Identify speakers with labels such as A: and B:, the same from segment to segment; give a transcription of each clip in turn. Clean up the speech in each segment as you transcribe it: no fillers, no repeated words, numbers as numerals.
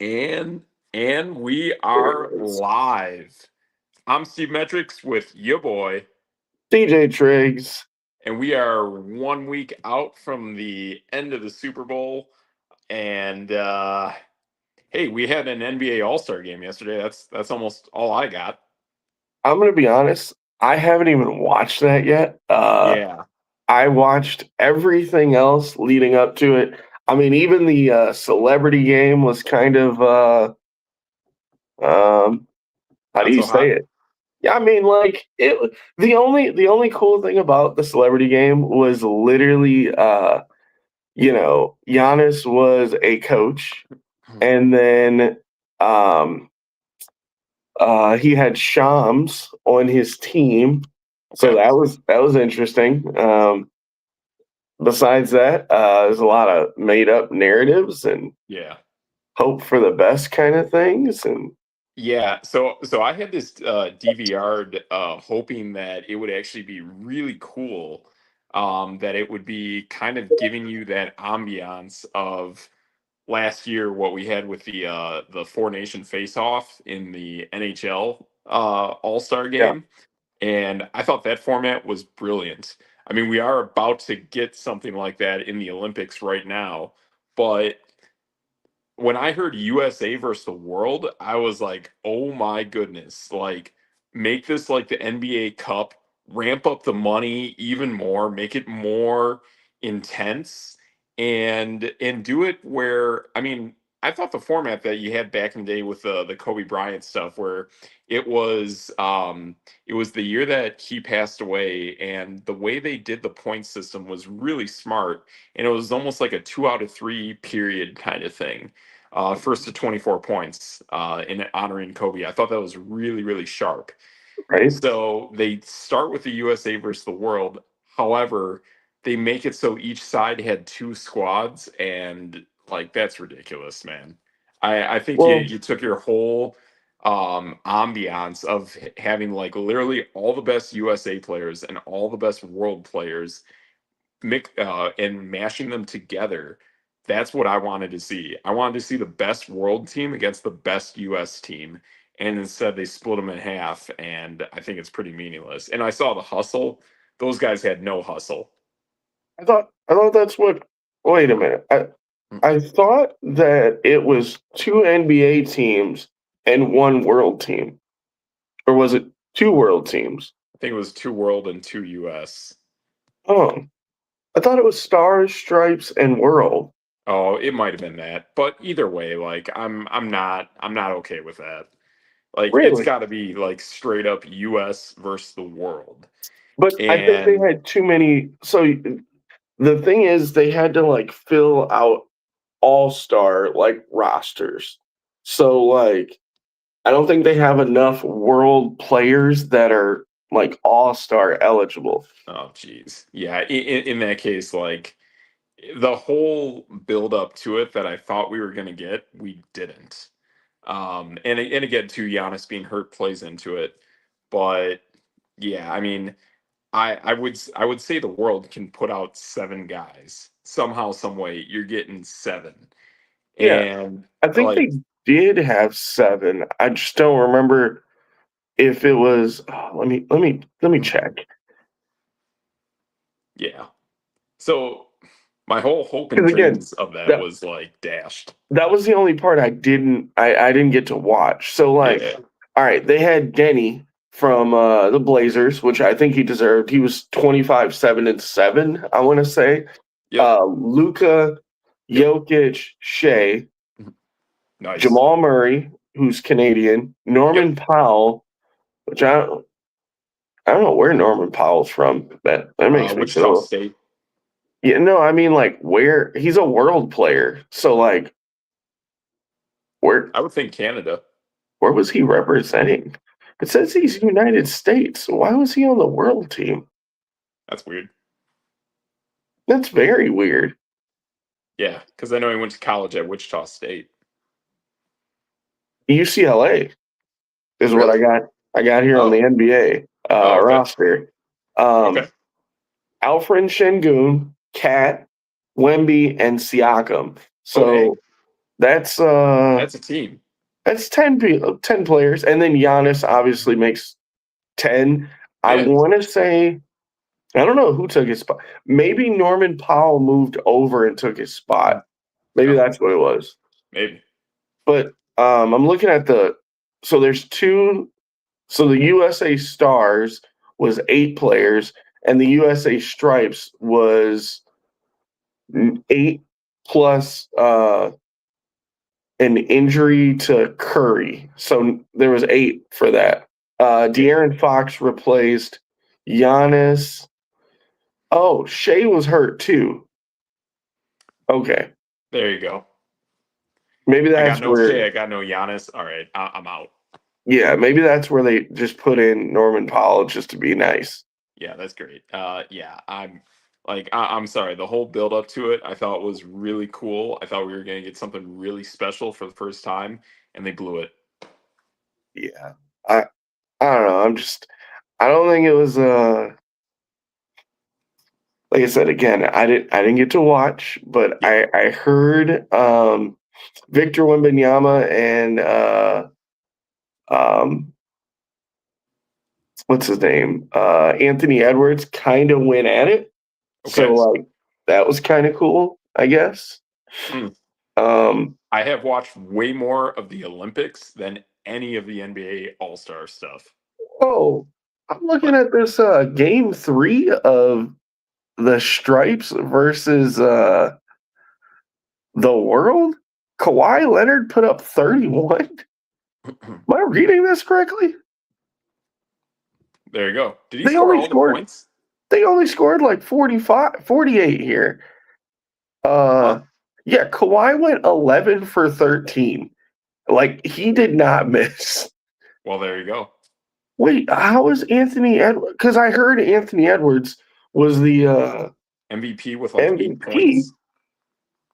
A: And we are live. I'm Steve Metrics with your boy,
B: DJ Triggs.
A: and we are 1 week out from the end of the Super Bowl. And hey, we had an NBA All-Star game yesterday. That's almost all I got.
B: I'm gonna be honest. I haven't even watched that yet.
A: Yeah,
B: I watched everything else leading up to it. I mean, even the celebrity game was kind of um, how do
A: not
B: you
A: so
B: say
A: hot.
B: it? Yeah, I mean, like it. The only cool thing about the celebrity game was literally, Giannis was a coach, and then um, he had Shams on his team, so
A: Okay.
B: that was interesting. Besides that, there's a lot of made up narratives and
A: Yeah.
B: hope for the best kind of things, and
A: Yeah, so I had this DVR'd hoping that it would actually be really cool, that it would be kind of giving you that ambiance of last year what we had with the Four Nation Face Off in the NHL All-Star
B: yeah,
A: game. And I thought that format was brilliant. I mean, we are about to get something like that in the Olympics right now, but when I heard USA versus the world, I was like, oh my goodness. Like, make this like the NBA Cup, ramp up the money even more, make it more intense, and do it where I mean, I thought the format that you had back in the day with the Kobe Bryant stuff where it was it was the year that he passed away, and the way they did the point system was really smart, and it was almost like a 2 out of 3 period kind of thing, first to 24 points in honoring Kobe. I thought that was really, really sharp.
B: right.
A: So they start with the USA versus the world. However, they make it so each side had two squads, and like that's ridiculous, man. I think you
B: Well,
A: you took your whole ambiance of having like literally all the best USA players and all the best world players and mashing them together. That's what I wanted to see. I wanted to see the best world team against the best US team. And instead, they split them in half. And I think it's pretty meaningless. And I saw the hustle. Those guys had no hustle.
B: I thought that's what. Wait a minute.
A: Mm,
B: I thought that it was two NBA teams and one world team, or was it two world teams?
A: I think it was two world and two US.
B: Oh, I thought it was stars, stripes, and world.
A: Oh, it might have been that. But either way, like I'm not okay with that. Like it's
B: Really?
A: got to be like straight up US versus the world.
B: But I think they
A: And
B: had too many. So the thing is, they had to like fill out all-star like rosters. So like I don't think they have enough world players that are like all-star eligible.
A: oh, geez. Yeah, in that case, like the whole build up to it that I thought we were going to get, we didn't. And again, too, Giannis being hurt plays into it. But yeah, I mean, I would say the world can put out 7 guys somehow, some way. You're getting 7,
B: Yeah,
A: and
B: I think
A: like
B: they did have seven. I just don't remember if it was. Let me check.
A: yeah. So my whole hope and
B: Because again,
A: dreams of that
B: that
A: was like dashed.
B: that was the only part I didn't get to watch. So like,
A: Yeah.
B: all right, they had Denny from the Blazers, which I think he deserved. He was 25, 7, and 7, I want to say.
A: Yep.
B: Luca,
A: Yep.
B: Jokic, Shea,
A: Nice.
B: Jamal Murray, who's Canadian,
A: Yep.
B: Norman Powell, which I don't know where Norman Powell's from. That makes me
A: Wichita
B: feel.
A: State.
B: Yeah, no, I mean like where he's a world player. So like where
A: I would think Canada.
B: where was he representing? It says he's United States. Why was he on the world team?
A: That's weird.
B: That's very weird.
A: Yeah, because I know he went to college at Wichita State.
B: UCLA is what I
A: Really?
B: got. I got here on the
A: Oh.
B: NBA
A: Oh, okay.
B: roster.
A: Okay.
B: Um, Alfred Şengün, Cat, Wemby, and Siakam.
A: Oh, dang.
B: So That's
A: That's a team.
B: that's 10 players, and then Giannis obviously makes 10. I
A: Yeah.
B: want to say I don't know who took his spot. Maybe Norman Powell moved over and took his spot. Maybe
A: Oh,
B: that's what it was.
A: maybe.
B: But I'm looking at so there's two. So the USA Stars was 8 players, and the USA Stripes was 8 plus an injury to Curry. So there was 8 for that.
A: Yeah.
B: De'Aaron Fox replaced Giannis. Oh, Shea was hurt too. Okay.
A: There you go.
B: Maybe
A: I got
B: that's
A: no Shea.
B: where,
A: I got no Giannis. All right, I'm out.
B: yeah, maybe that's where they just put in Norman Powell just to be nice.
A: Yeah, that's great. Yeah, I'm sorry. The whole build up to it, I thought was really cool. I thought we were going to get something really special for the first time, and they blew it.
B: Yeah. I I don't know. I don't think it was like I said again, I didn't get to watch, but
A: Yeah.
B: I heard Victor Wembanyama and um what's his name? Anthony Edwards kind of went at it. So
A: Okay.
B: like that was kind of cool, I guess.
A: Mm.
B: Um
A: I have watched way more of the Olympics than any of the NBA All Star stuff.
B: oh, I'm looking
A: But
B: at this game 3 of the Stripes versus the World. Kawhi Leonard put up 31. Am I reading this correctly?
A: there you go. Did he
B: They
A: score
B: only
A: all the
B: scored
A: points?
B: they only scored like 45, 48 here.
A: Huh.
B: Yeah, Kawhi went 11 for 13. Like he did not miss.
A: Well, there you go.
B: Wait, how is Anthony Edwards? Because I heard Anthony Edwards was the
A: MVP with like 8 points.
B: MVP.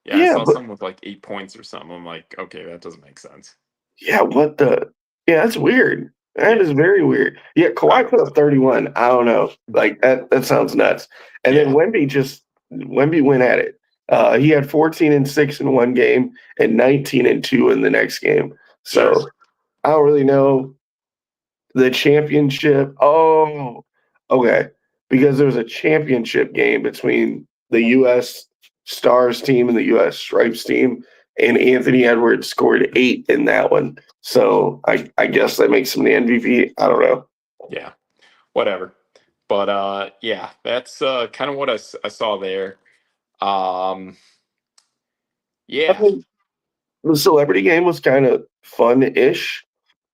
A: Yeah, I
B: Yeah,
A: saw
B: but
A: some with like 8 points or something. I'm like, okay, that doesn't make sense.
B: yeah, what the? Yeah, that's weird. That
A: Yeah,
B: is very weird. Yeah,
A: I
B: Kawhi
A: don't
B: put up 31. I don't know. Like that sounds nuts. And then
A: Yeah,
B: Wemby went at it. He had 14 and 6 in one game and 19 and 2 in the next game.
A: sure.
B: So I don't really know the championship. Oh, okay. Because there was a championship game between the US Stars team and the US Stripes team, and Anthony Edwards scored 8 in that one. So I guess that makes him the MVP. I don't know.
A: Yeah, whatever. But yeah, that's kind of what I saw there. Um,
B: I
A: yeah.
B: think the celebrity game was kind of fun-ish.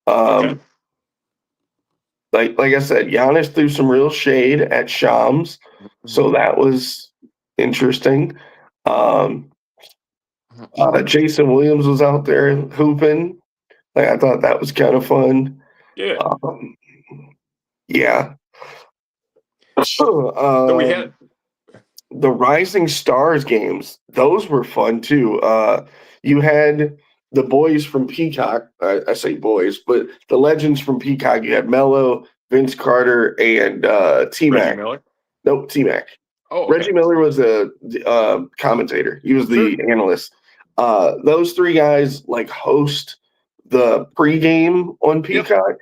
A: Okay.
B: Um, like I said, Giannis threw some real shade at Shams, so that was interesting. Um, Jason Williams was out there hooping. Like I thought that was kind of fun.
A: Yeah.
B: Um, yeah.
A: So we had.
B: The Rising Stars games, those were fun too. You had the boys from Peacock. I say boys, but the legends from Peacock. You had Mello, Vince Carter, and T
A: Reggie
B: Mac.
A: Miller.
B: Nope, T Mac.
A: Oh,
B: Reggie
A: okay.
B: Miller was the commentator. He was
A: Sure.
B: the analyst. Those 3 guys like host the pregame on
A: Yep.
B: Peacock.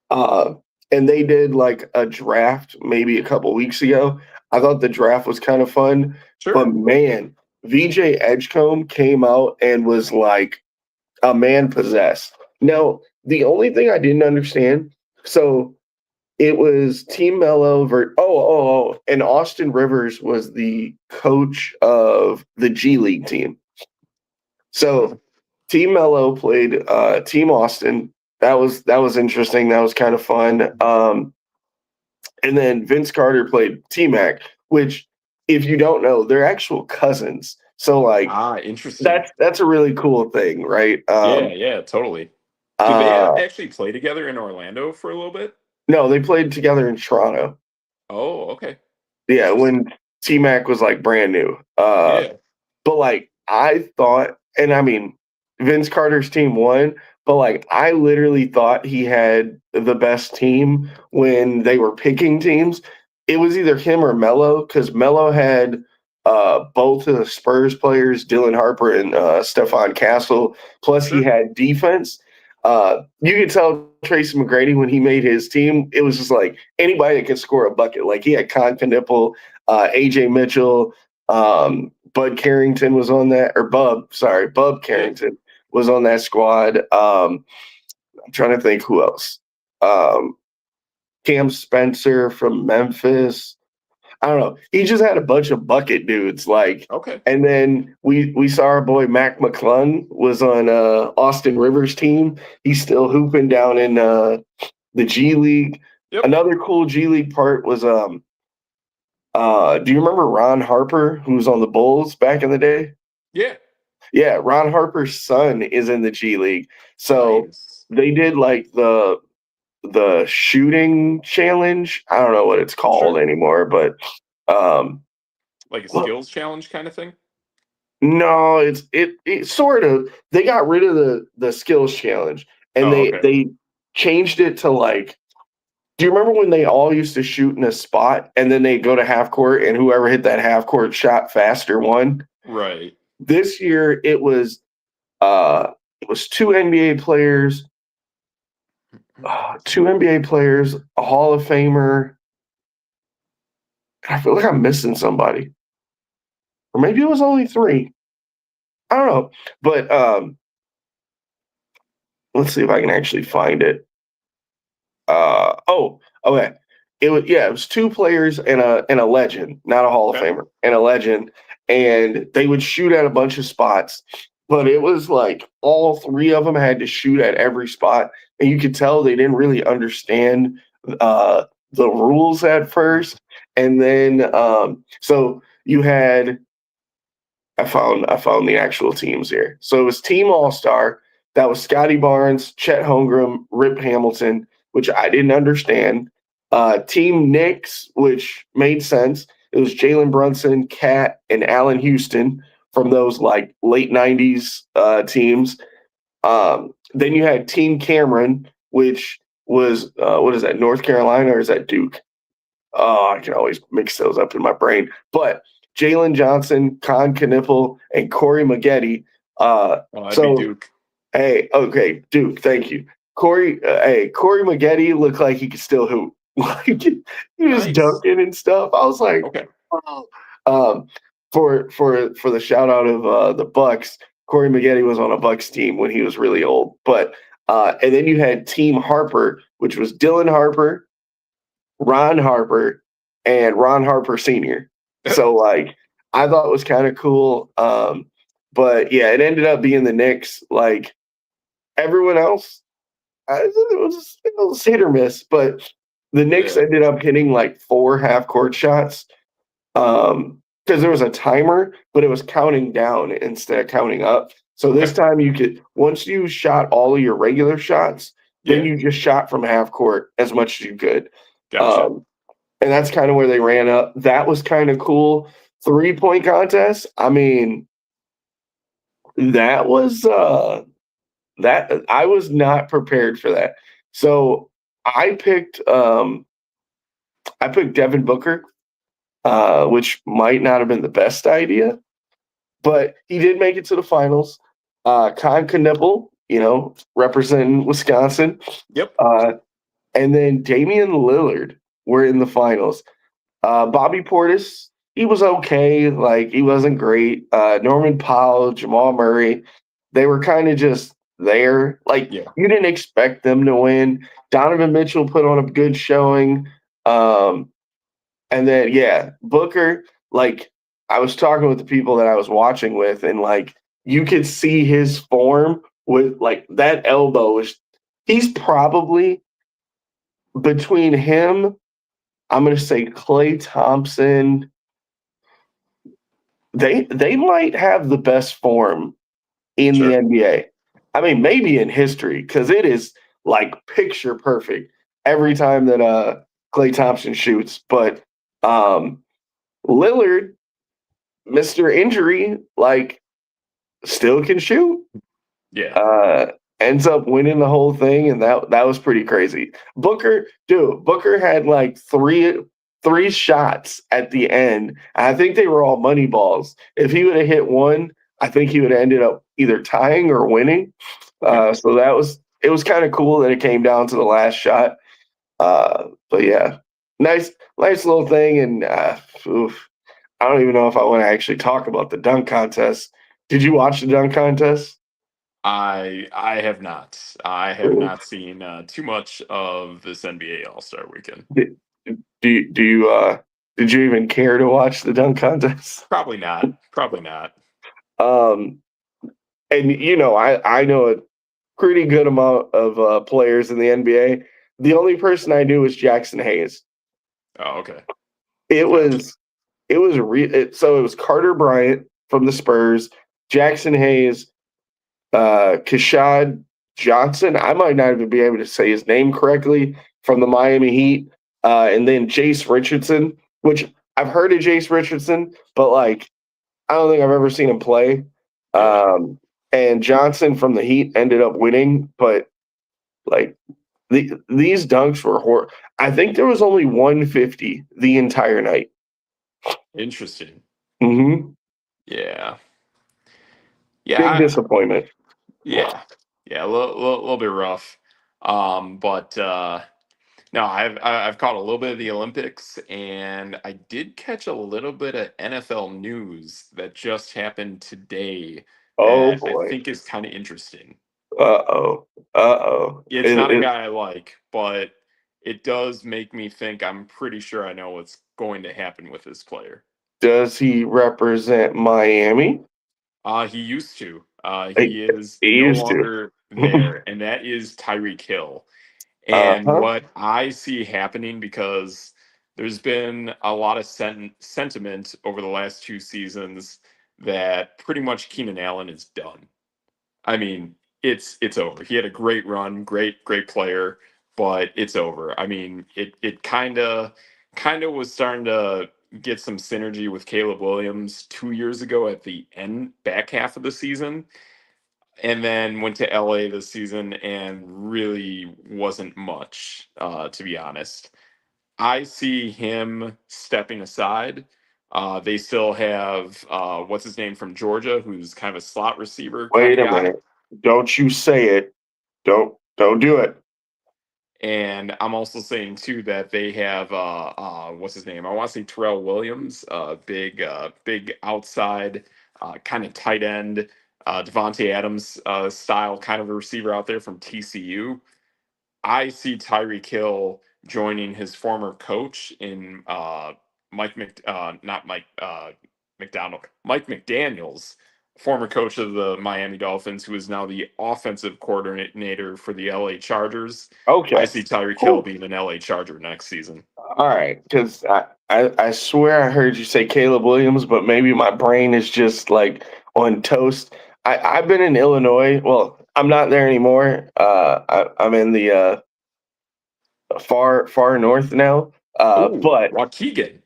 B: Uh, and they did like a draft maybe a couple weeks ago. I thought the draft was kind of fun, but
A: Sure.
B: man, VJ Edgecombe came out and was like a man possessed. Now, the only thing I didn't understand, so it was Team Mello and Austin Rivers was the coach of the G League team.
A: Hmm.
B: So Team Mello played Team Austin. That was interesting. That was kind of fun. And then Vince Carter played T Mac, which, if you don't know, they're actual cousins. So like
A: Ah, interesting.
B: that's a really cool thing, right?
A: Yeah, yeah, totally. Did they
B: Uh,
A: actually play together in Orlando for a little bit?
B: no, they played together in Toronto.
A: Oh, okay.
B: Yeah,
A: Interesting.
B: when T Mac was like brand new.
A: Yeah.
B: But like I thought, and I mean, Vince Carter's team won, but like I literally thought he had the best team when they were picking teams. It was either him or Mello because Mello had both of the Spurs players, Dylan Harper and Stephon Castle. Plus, he
A: Sure.
B: had defense. You could tell Tracy McGrady when he made his team, it was just like anybody that could score a bucket. Like he had Con Knipple, AJ Mitchell, Bud Carrington was on that, or Bub
A: Yeah.
B: Carrington was on that squad. I'm trying to think who else. Um, Cam Spencer from Memphis. I don't know. He just had a bunch of bucket dudes, like,
A: Okay.
B: and then we saw our boy Mac McClung was on Austin Rivers' team. He's still hooping down in the G League.
A: Yep.
B: Another cool G League part was do you remember Ron Harper, who was on the Bulls back in the day?
A: Yeah.
B: Yeah, Ron Harper's son is in the G League. So
A: Nice.
B: they did like the shooting challenge. I don't know what it's called
A: Sure.
B: anymore, but um
A: Like a
B: well,
A: skills challenge kind of thing.
B: no, it sort of they got rid of the skills challenge and
A: Oh,
B: they
A: okay.
B: they changed it to like do you remember when they all used to shoot in a spot and then they go to half court and whoever hit that half court shot faster won?
A: Right.
B: This year it was two NBA players, a Hall of Famer. I feel like I'm missing somebody. Or maybe it was only three. I don't know. But let's see if I can actually find it. Okay. It was two players and a legend, not a Hall of
A: Okay.
B: Famer, and a legend, and they would shoot at a bunch of spots. But it was like all three of them had to shoot at every spot, and you could tell they didn't really understand the rules at first. And then so you had I found the actual teams here. So it was Team All Star. That was Scotty Barnes, Chet Holmgren, Rip Hamilton, which I didn't understand. Team Knicks, which made sense. It was Jalen Brunson, Cat, and Allen Houston from those like late '90s teams. Then you had Team Cameron, which was what is that? North Carolina or is that Duke? Oh, I can always mix those up in my brain. But Jalen Johnson, Con Knipple, and Corey Maggette.
A: Well, that'd be
B: So
A: Duke.
B: hey, okay, Duke, thank you. Corey Maggette looked like he could still hoop. Like he was
A: Nice.
B: dunking and stuff. I was like,
A: Okay.
B: oh. For the shout out of the Bucks, Corey Maggette was on a Bucks team when he was really old. But and then you had Team Harper, which was Dylan Harper, Ron Harper, and Ron Harper Sr. So like I thought it was kind of cool. But yeah, it ended up being the Knicks. Like everyone else, it was hit or miss, but the Knicks
A: Yeah.
B: ended up hitting like four half court shots. Because there was a timer, but it was counting down instead of counting up. So this
A: Okay.
B: time you could once you shot all of your regular shots, then
A: Yeah.
B: you just shot from half court as much as you could.
A: Gotcha.
B: Um, and that's kind of where they ran up. That was kind of cool. 3-point contest. I mean, that was that I was not prepared for that. So I picked I picked Devin Booker, which might not have been the best idea, but he did make it to the finals. Con Knipple, representing Wisconsin,
A: Yep.
B: uh, and then Damian Lillard were in the finals. Bobby Portis, he was okay. Like, he wasn't great. Norman Powell, Jamal Murray, they were kind of just there. Like,
A: Yeah.
B: you didn't expect them to win. Donovan Mitchell put on a good showing. Um, and then, yeah, Booker, like, I was talking with the people that I was watching with, and, like, you could see his form with, like, that elbow is, he's probably between him, I'm going to say Klay Thompson. They might have the best form in the
A: Sure.
B: NBA. I mean, maybe in history, because it is like picture perfect every time that Klay Thompson shoots. But um, Lillard, Mr. Injury, like still can shoot.
A: Yeah.
B: Uh, ends up winning the whole thing, and that was pretty crazy. Booker had like three shots at the end. And I think they were all money balls. If he would have hit one, I think he would have ended up either tying or winning. So that was it was kind of cool that it came down to the last shot. But yeah, nice little thing. And oof, I don't even know if I want to actually talk about the dunk contest. Did you watch the dunk contest?
A: I have not. I have
B: Ooh.
A: not seen too much of this NBA All Star Weekend.
B: Did, do you did you even care to watch the dunk contest?
A: Probably not. Probably not.
B: Um, and I know a pretty good amount of players in the NBA. The only person I knew was Jackson Hayes.
A: Oh, okay.
B: It
A: Gotcha.
B: was so it was Carter Bryant from the Spurs, Jackson Hayes, Kashad Johnson. I might not even be able to say his name correctly from the Miami Heat, and then Jace Richardson, which I've heard of Jace Richardson, but like I don't think I've ever seen him play.
A: Yeah.
B: And Johnson from the Heat ended up winning, but like these dunks were horrible. I think there was only 150 the entire night.
A: Interesting.
B: Mm-hmm.
A: Yeah. Yeah.
B: Big disappointment.
A: Yeah. Yeah. A little bit rough. But no, I've caught a little bit of the Olympics, and I did catch a little bit of NFL news that just happened today
B: Oh
A: that I
B: boy.
A: think is kind of interesting.
B: Uh-oh. Uh-oh.
A: It's not a guy I like, but it does make me think I'm pretty sure I know what's going to happen with this player.
B: Does he represent Miami?
A: He used to.
B: He,
A: He is
B: he
A: no
B: used to.
A: longer there, and that is Tyreek Hill. And
B: Uh-huh.
A: what I see happening, because there's been a lot of sentiment over the last two seasons that pretty much Keenan Allen is done. I mean, it's over. He had a great run, great player, but it's over. I mean, it kind of was starting to get some synergy with Caleb Williams 2 years ago at the end back half of the season, and then went to LA this season and really wasn't much, to be honest. I see him stepping aside. They still have what's his name from Georgia, who's kind of a slot receiver kind
B: Wait
A: of
B: a
A: guy.
B: minute. Don't you say it. Don't do it.
A: And I'm also saying too that they have what's his name? I want to say Terrell Williams, big outside kind of tight end, Devontae Adams style kind of a receiver out there from TCU. I see Tyreek Hill joining his former coach in not Mike McDonald, Mike McDaniels, former coach of the Miami Dolphins, who is now the offensive coordinator for the LA Chargers. I
B: Okay.
A: see Tyreek Hill
B: Cool.
A: being an LA Charger next season.
B: All right. Because I swear I heard you say Caleb Williams, but maybe my brain is just like on toast. I've been in Illinois. Well, I'm not there anymore. I'm in the far north now.
A: Oh,
B: But
A: Waukegan.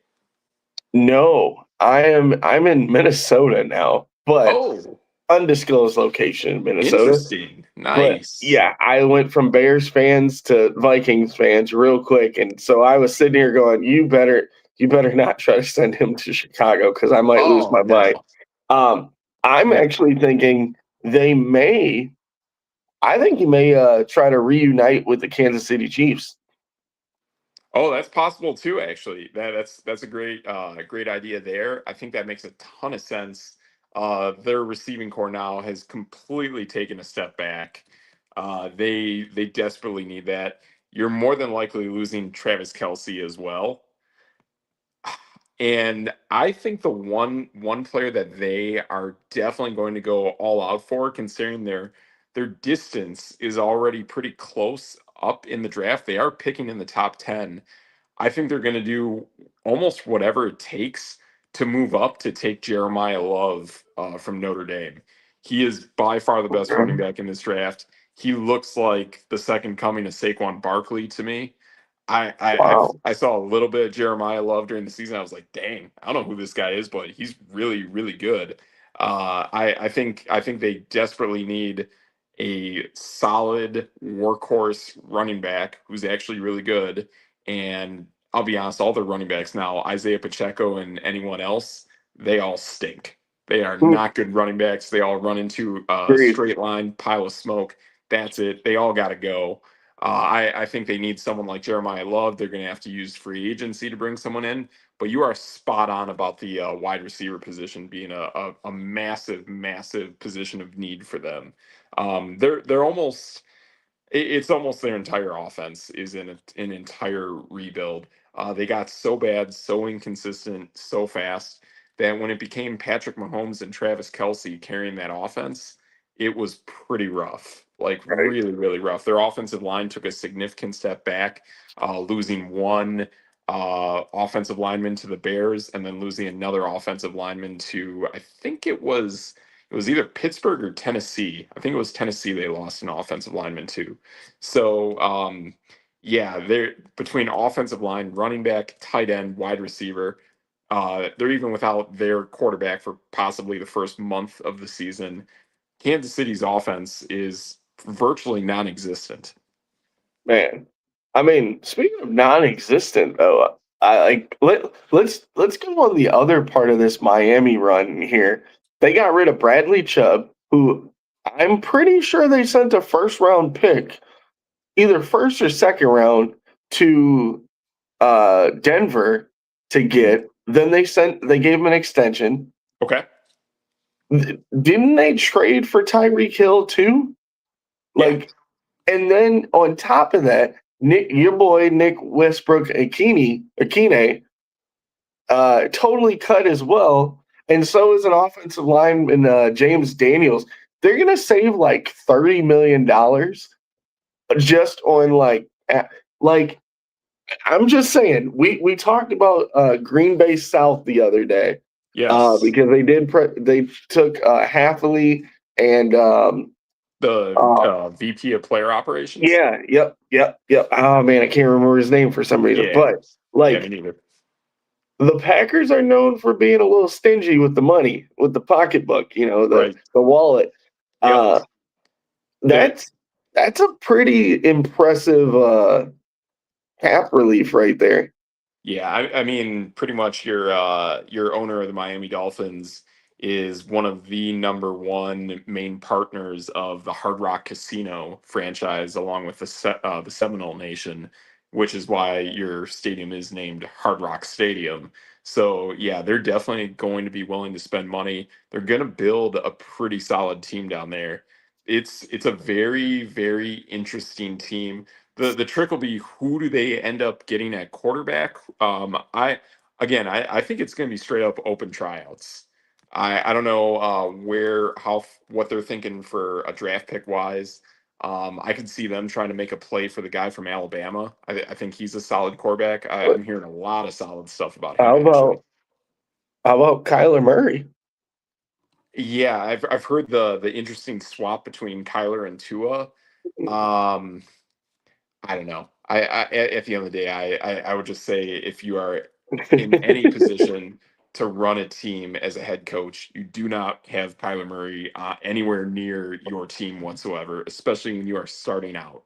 B: no, I'm in Minnesota now, but
A: Oh,
B: undisclosed location in Minnesota.
A: interesting.
B: But
A: Nice.
B: yeah, I went from Bears fans to Vikings fans real quick, and so I was sitting here going, you better not try to send him to Chicago because I might lose
A: Oh
B: my mind."
A: no.
B: Um, I'm
A: Yeah.
B: actually thinking they may. I think he may try to reunite with the Kansas City Chiefs.
A: Oh, that's possible too. Actually, that's a great idea there. I think that makes a ton of sense. Their receiving core now has completely taken a step back. They desperately need that. You're more than likely losing Travis Kelsey as well. And I think the one player that they are definitely going to go all out for, considering their distance is already pretty close up in the draft. They are picking in the top 10. I think they're going to do almost whatever it takes to move up to take Jeremiah Love from Notre Dame. He is by far the best running
B: Okay.
A: back in this draft. He looks like the second coming of Saquon Barkley to me. I saw a little bit of Jeremiah Love during the season. I was like, dang, I don't know who this guy is, but he's really good. I think they desperately need a solid workhorse running back who's actually really good, and I'll be honest, all their running backs now, Isaiah Pacheco and anyone else, they all stink. They are
B: Hmm,
A: not good running backs. They all run into a
B: agreed.
A: straight line pile of smoke. That's it. They all got to go. I think they need someone like Jeremiah Love. They're going to have to use free agency to bring someone in. But you are spot on about the wide receiver position being a massive, massive position of need for them. They're almost it's almost their entire offense is in an entire rebuild. They got so bad, so inconsistent, so fast that when it became Patrick Mahomes and Travis Kelsey carrying that offense, it was pretty rough. Like
B: Right.
A: really, really rough. Their offensive line took a significant step back, losing one offensive lineman to the Bears, and then losing another offensive lineman to I think it was either Pittsburgh or Tennessee. I think it was Tennessee they lost an offensive lineman to. So yeah, they're between offensive line, running back, tight end, wide receiver. They're even without their quarterback for possibly the first month of the season. Kansas City's offense is virtually non-existent.
B: Man, I mean, speaking of non-existent though, I like let's go on the other part of this Miami run here. They got rid of Bradley Chubb, who I'm pretty sure they sent a first round pick, either first or second round, to Denver to
A: Mhm.
B: get. Then they gave him an extension.
A: Okay.
B: Didn't they trade for Tyreek Hill too?
A: Yeah.
B: Like, and then on top of that, your boy Nick Westbrook Akine, totally cut as well, and so is an offensive lineman, James Daniels. They're gonna save like $30 million just on like I'm just saying. We talked about Green Bay South the other day,
A: Yes.
B: because they took Halfley and
A: The
B: uh,
A: VP of player operations.
B: yeah, yep. Oh man, I can't remember his name for some reason.
A: Yeah.
B: But
A: Yeah, me
B: like
A: neither.
B: the Packers are known for being a little stingy with the money, with the pocketbook,
A: Right.
B: the wallet.
A: Yep.
B: Uh
A: They
B: that's that's a pretty impressive cap relief right there.
A: Yeah, I mean, pretty much your owner of the Miami Dolphins is one of the number one main partners of the Hard Rock Casino franchise, along with the Seminole Nation, which is why your stadium is named Hard Rock Stadium. So yeah, they're definitely going to be willing to spend money. They're going to build a pretty solid team down there. It's a very, very interesting team. The trick will be who do they end up getting at quarterback. I think it's going to be straight up open tryouts. I don't know what they're thinking for a draft pick wise. I could see them trying to make a play for the guy from Alabama. I think he's a solid quarterback. I'm hearing a lot of solid stuff about him
B: How
A: actually.
B: about Kyler Murray?
A: Yeah, I've heard the interesting swap between Kyler and Tua. Um, I don't know. At the end of the day, I would just say if you are in any position to run a team as a head coach, you do not have Kyler Murray anywhere near your team whatsoever, especially when you are starting out.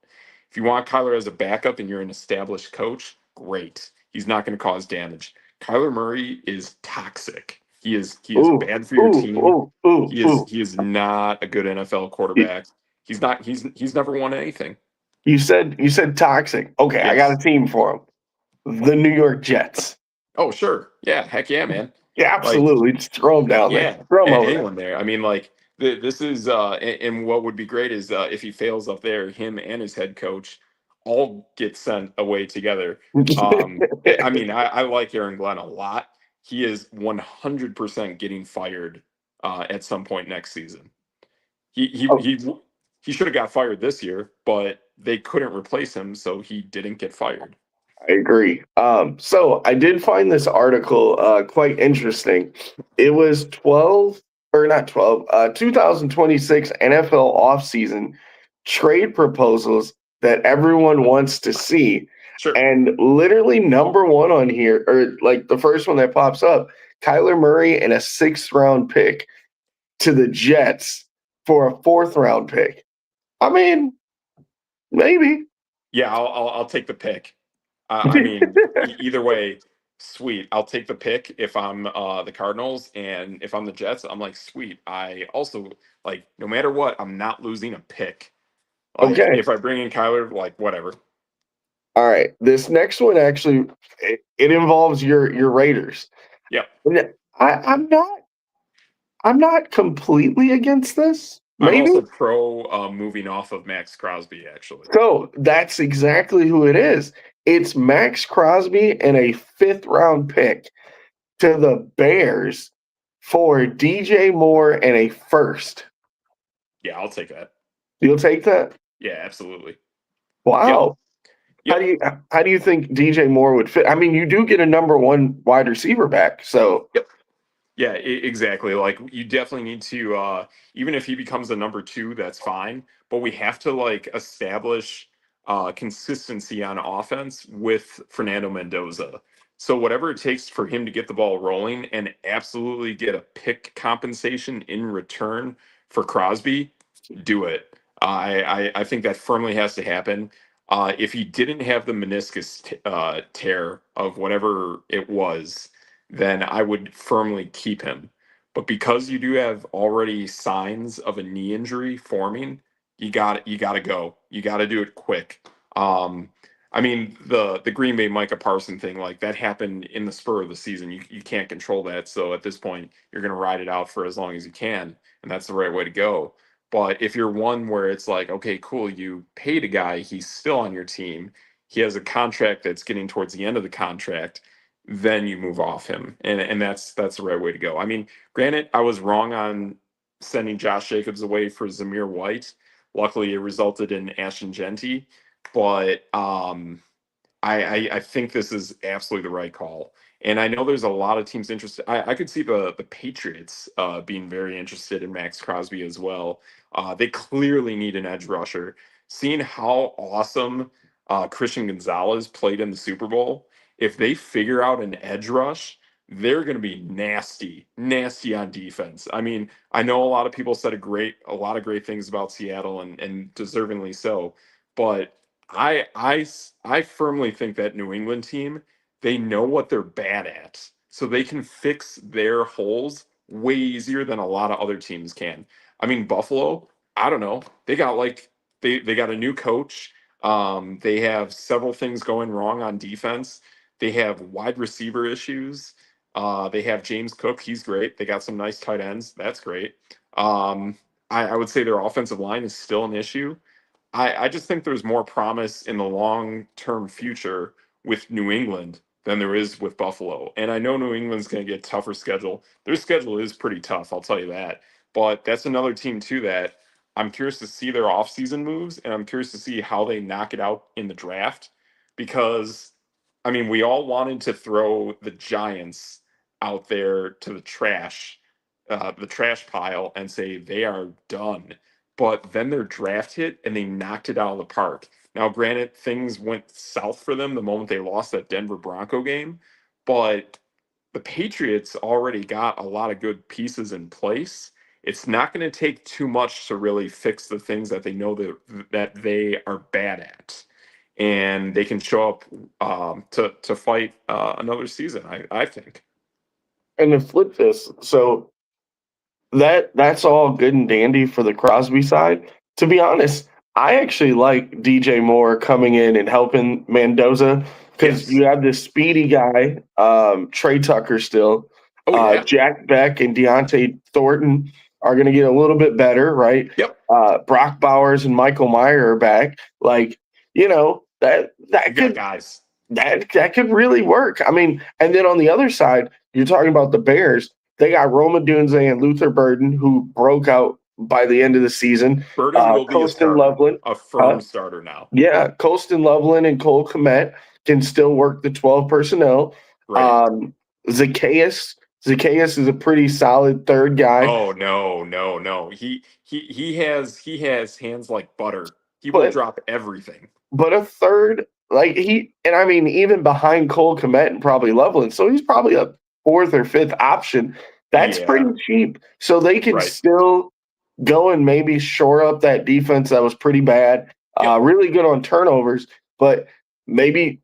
A: If you want Kyler as a backup and you're an established coach, great. He's not going to cause damage. Kyler Murray is toxic. He is
B: Ooh,
A: bad for your
B: ooh,
A: team.
B: ooh, ooh, ooh.
A: He is not a good NFL
B: You
A: quarterback. He's never won anything.
B: you said toxic. Okay, I got a
A: Yes.
B: team for him. The New York Jets.
A: Oh, sure. Yeah. Heck yeah, man.
B: Yeah,
A: Like,
B: absolutely. Just throw him down there.
A: yeah.
B: Throw him over
A: Anyone there. I mean, like, this is, and what would be great is if he fails up there, him and his head coach all get sent away together. I mean, I like Aaron Glenn a lot. He is 100% getting fired at some point next season. He he
B: Oh,
A: he he should have got fired this year, but they couldn't replace him, so he didn't get fired.
B: I agree. So I did find this article quite interesting. It was 12 or not 12, 2026 NFL offseason trade proposals that everyone wants to see.
A: Sure.
B: And literally number one on here, or like the first one that pops up, Kyler Murray and a sixth round pick to the Jets for a fourth round pick. I mean, maybe.
A: Yeah, I'll take the pick. I mean, either way, sweet. I'll take the pick if I'm the Cardinals, and if I'm the Jets, I'm like, sweet. I also like no matter what, I'm not losing a pick. Like
B: Okay.
A: if I bring in Kyler, like whatever.
B: All right. This next one actually it involves your Raiders.
A: Yep.
B: And I'm not completely against this.
A: I'm
B: Maybe.
A: also pro moving off of Max Crosby, actually.
B: So that's exactly who it is. It's Max Crosby and a fifth round pick to the Bears for DJ Moore and a first.
A: Yeah, I'll take that.
B: You'll take that?
A: Yeah, absolutely. Yep.
B: Wow. How
A: Yep.
B: do you how do you think DJ Moore would fit? I mean, you do get a number one wide receiver back, so
A: Yep. Yeah, exactly. Like you definitely need to even if he becomes a number 2, that's fine, but we have to like establish consistency on offense with Fernando Mendoza. So whatever it takes for him to get the ball rolling and absolutely get a pick compensation in return for Crosby, do it. I think that firmly has to happen. If he didn't have the meniscus tear of whatever it was, then I would firmly keep him. But because you do have already signs of a knee injury forming, you got to go. You got to do it quick. I mean the Green Bay Micah Parson thing, like that happened in the spur of the season. You can't control that. So at this point, you're going to ride it out for as long as you can, and that's the right way to go. But if you're one where it's like, okay, cool, you paid a guy, he's still on your team, he has a contract that's getting towards the end of the contract, then you move off him, and that's the right way to go. I mean, granted, I was wrong on sending Josh Jacobs away for Zamir White. Luckily, it resulted in Ashton Genty, but I think this is absolutely the right call. And I know there's a lot of teams interested. I could see the Patriots being very interested in Max Crosby as well. They clearly need an edge rusher. Seeing how awesome Christian Gonzalez played in the Super Bowl, if they figure out an edge rush, they're going to be nasty, nasty on defense. I mean, I know a lot of people said a lot of great things about Seattle, and deservingly so, but I firmly think that New England team, they know what they're bad at. So they can fix their holes way easier than a lot of other teams can. I mean, Buffalo, I don't know. They got like they got a new coach. They have several things going wrong on defense. They have wide receiver issues. They have James Cook, he's great. They got some nice tight ends. That's great. I would say their offensive line is still an issue. I just think there's more promise in the long term future with New England than there is with Buffalo. And I know New England's going to get tougher schedule. Their schedule is pretty tough, I'll tell you that. But that's another team too that I'm curious to see their offseason moves, and I'm curious to see how they knock it out in the draft, because I mean, we all wanted to throw the Giants out there to the trash pile, and say they are done, but then their draft hit and they knocked it out of the park. Now, granted, things went south for them the moment they lost that Denver Bronco game, but the Patriots already got a lot of good pieces in place. It's not going to take too much to really fix the things that they know that they are bad at, and they can show up to fight another season. I think.
B: and to flip this, so that's all good and dandy for the Crosby side. To be honest, I actually like DJ Moore coming in and helping Mendoza because
A: Yes.
B: you have this speedy guy, Trey Tucker still.
A: Oh yeah.
B: Jack Beck and Deontay Thornton are going to get a little bit better, right?
A: Yep.
B: Brock Bowers and Michael Meyer are back. Like, that
A: You
B: that
A: got
B: could
A: guys.
B: that could really work. I mean, and then on the other side, you're talking about the Bears. They got Roma Dunze and Luther Burden, who broke out by the end of the season.
A: Burden will be a
B: Colston
A: starter,
B: Loveland,
A: a firm starter now.
B: yeah, Colston Loveland and Cole Komet can still work the 12 personnel.
A: Right.
B: Um, Zacchaeus is a pretty solid third guy,
A: Oh no, no, no. He has hands like butter. He will
B: but
A: drop everything.
B: a third, like and I mean, even behind Cole Komet and probably Loveland, so he's probably a fourth or fifth option. That's pretty
A: Yeah.
B: cheap. So they can
A: Right.
B: still go and maybe shore up that defense that was pretty bad.
A: Yep.
B: Really good on turnovers, but maybe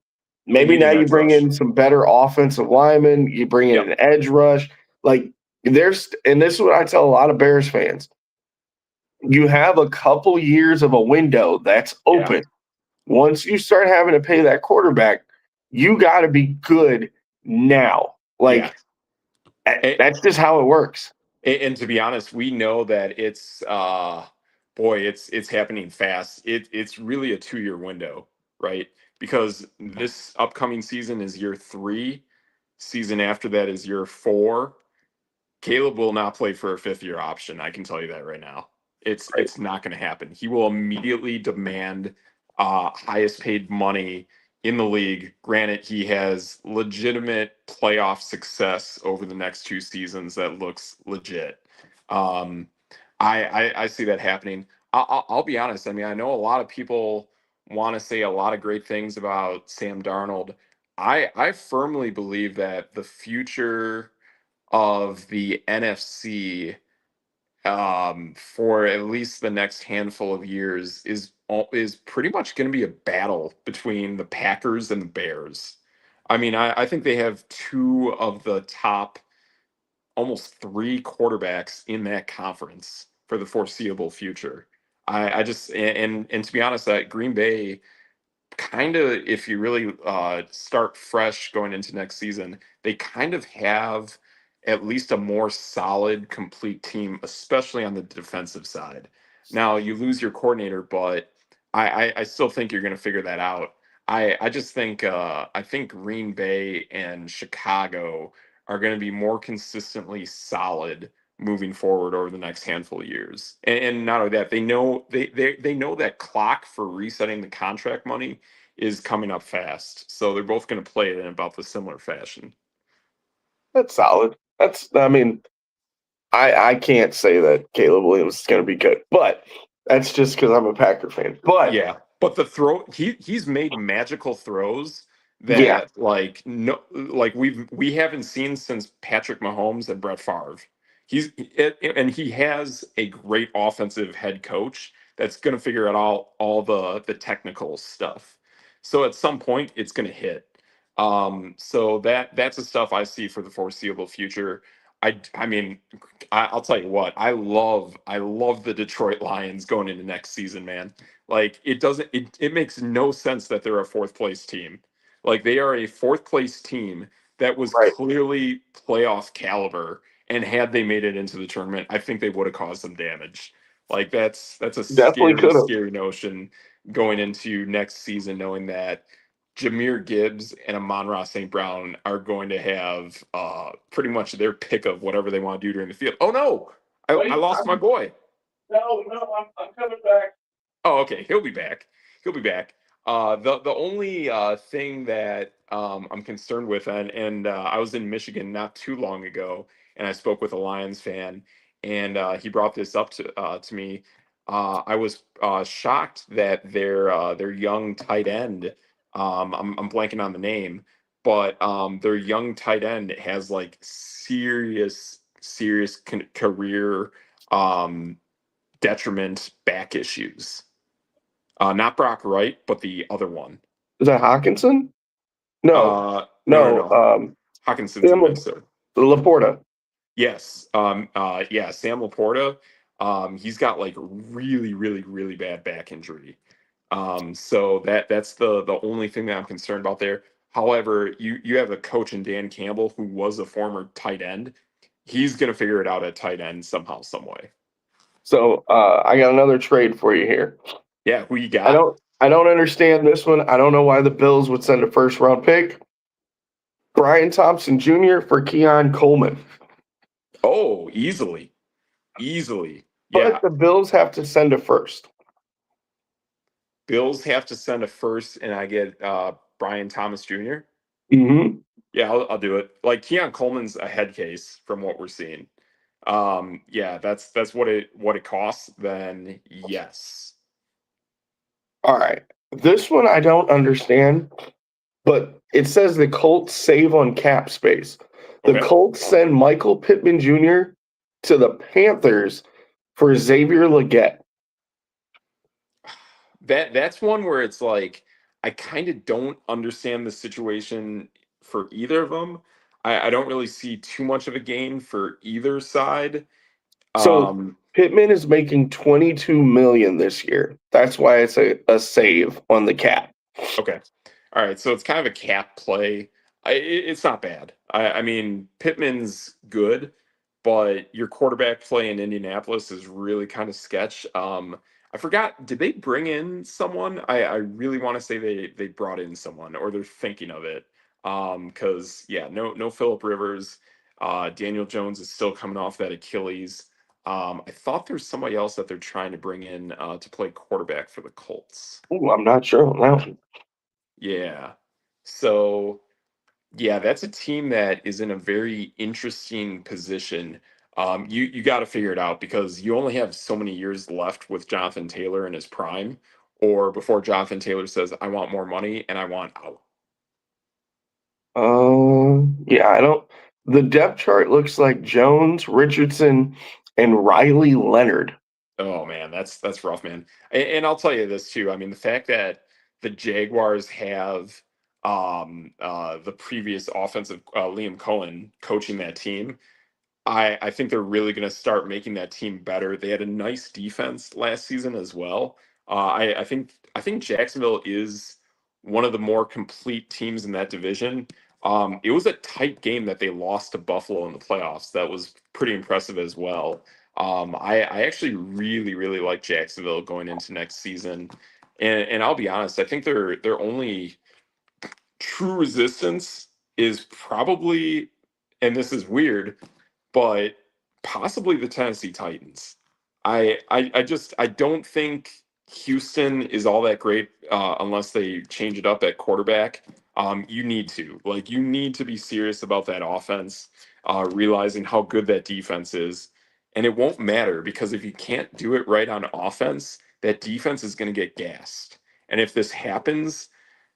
A: They
B: Maybe
A: need
B: now
A: an
B: you
A: edge
B: bring
A: rush.
B: in some better offensive linemen. You bring in
A: Yep.
B: an edge rush. Like and this is what I tell a lot of Bears fans. You have a couple years of a window that's
A: Yeah.
B: open. Once you start having to pay that quarterback, you got to be good now.
A: Yeah.
B: Like
A: And,
B: that's just how it works.
A: and to be honest, we know that it's boy, it's happening fast. It's really a 2-year window, right? Because this upcoming season is year 3. Season after that is year 4. Caleb will not play for a 5th-year option. I can tell you that right now.
B: Right.
A: It's not going to happen. He will immediately demand highest paid money in the league. Granted, he has legitimate playoff success over the next 2 seasons that looks legit. Um, I see that happening. I'll be honest. I mean, I know a lot of people want to say a lot of great things about Sam Darnold. I firmly believe that the future of the NFC for at least the next handful of years is pretty much going to be a battle between the Packers and the Bears. I mean, I think they have 2 of the top, almost 3 quarterbacks in that conference for the foreseeable future. I just and to be honest, that Green Bay kind of, if you really start fresh going into next season, they kind of have at least a more solid, complete team, especially on the defensive side. Now you lose your coordinator, but I still think you're going to figure that out. I just think I think Green Bay and Chicago are going to be more consistently solid moving forward over the next handful of years. And not only that, they know that clock for resetting the contract money is coming up fast. So they're both going to play it in about the similar fashion.
B: That's solid. I mean, I can't say that Caleb Williams is going to be good, but that's just because I'm a Packer fan. But
A: Yeah, but the throw he's made magical throws
B: yeah,
A: that like we haven't seen since Patrick Mahomes and Brett Favre. And he has a great offensive head coach that's going to figure out all the technical stuff. So at some point it's going to hit. So that's the stuff I see for the foreseeable future. I mean, I'll tell you what, I love the Detroit Lions going into next season, man. Like it makes no sense that they're a 4th place team. Like they are a 4th place team that was
B: right.
A: clearly playoff caliber, and had they made it into the tournament, I think they would have caused some damage. Like that's a
B: Definitely
A: scary,
B: could have.
A: scary notion going into next season, knowing that Jameer Gibbs and Amon-Ra St. Brown are going to have pretty much their pick of whatever they want to do during the field. Oh no, I
B: Wait,
A: lost my boy.
B: no, I'm coming back.
A: Oh, okay. He'll be back. He'll be back. The only thing that I'm concerned with, and I was in Michigan not too long ago, and I spoke with a Lions fan, and he brought this up to me. I was shocked that their young tight end, I'm blanking on the name, but their young tight end has like serious career detriment back issues. Not Brock Wright, but the other one.
B: Is that Hawkinson? No, no.
A: No. Hawkinson's in
B: Sam
A: Minnesota.
B: Laporta.
A: Yes. Yeah, Sam Laporta. He's got like really bad back injury. So that's the only thing that I'm concerned about there. However, you have a coach in Dan Campbell who was a former tight end. He's gonna figure it out at tight end somehow, some way.
B: So I got another trade for you here.
A: Yeah, who you
B: I
A: got?
B: don't I don't understand this one. I don't know why the Bills would send a first round pick. Brian Thompson Jr. for Keon Coleman.
A: Oh, easily. Easily.
B: But
A: Yeah.
B: the Bills have to send a first.
A: Bills have to send a first, and I get Brian Thomas Jr.
B: Mm-hmm.
A: Yeah, I'll do it. Like Keon Coleman's a head case from what we're seeing. Yeah, that's what it costs. Then yes.
B: All right. This one I don't understand, but it says the Colts save on cap space. The
A: Okay.
B: Colts send Michael Pittman Jr. to the Panthers for Xavier Legette.
A: That's one where it's like I kind of don't understand the situation for either of them. I don't really see too much of a gain for either side.
B: So
A: Um,
B: Pittman is making 22 million this year. That's why it's a save on the cap.
A: okay. All right, so it's kind of a cap play. It's not bad. I mean, Pittman's good, but your quarterback play in Indianapolis is really kind of sketch. I forgot, did they bring in someone? I really want to say they brought in someone, or they're thinking of it. Because yeah, no Philip Rivers. Daniel Jones is still coming off that Achilles. I thought there's somebody else that they're trying to bring in to play quarterback for the Colts.
B: Ooh, I'm not sure on that one.
A: Yeah. So, yeah, that's a team that is in a very interesting position. You got to figure it out because you only have so many years left with Jonathan Taylor in his prime, or before Jonathan Taylor says, "I want more money and I want out."
B: Yeah, I don't. The depth chart looks like Jones, Richardson, and Riley Leonard.
A: Oh man, that's rough, man. And I'll tell you this too. I mean, the fact that the Jaguars have the previous offensive Liam Cohen coaching that team, I think they're really going to start making that team better. They had a nice defense last season as well. I think Jacksonville is one of the more complete teams in that division. It was a tight game that they lost to Buffalo in the playoffs. That was pretty impressive as well. I actually really like Jacksonville going into next season, and I'll be honest, I think their only true resistance is probably, and this is weird, but possibly the Tennessee Titans. I don't think Houston is all that great unless they change it up at quarterback. You need to be serious about that offense, realizing how good that defense is, and it won't matter because if you can't do it right on offense, that defense is going to get gassed. And if this happens,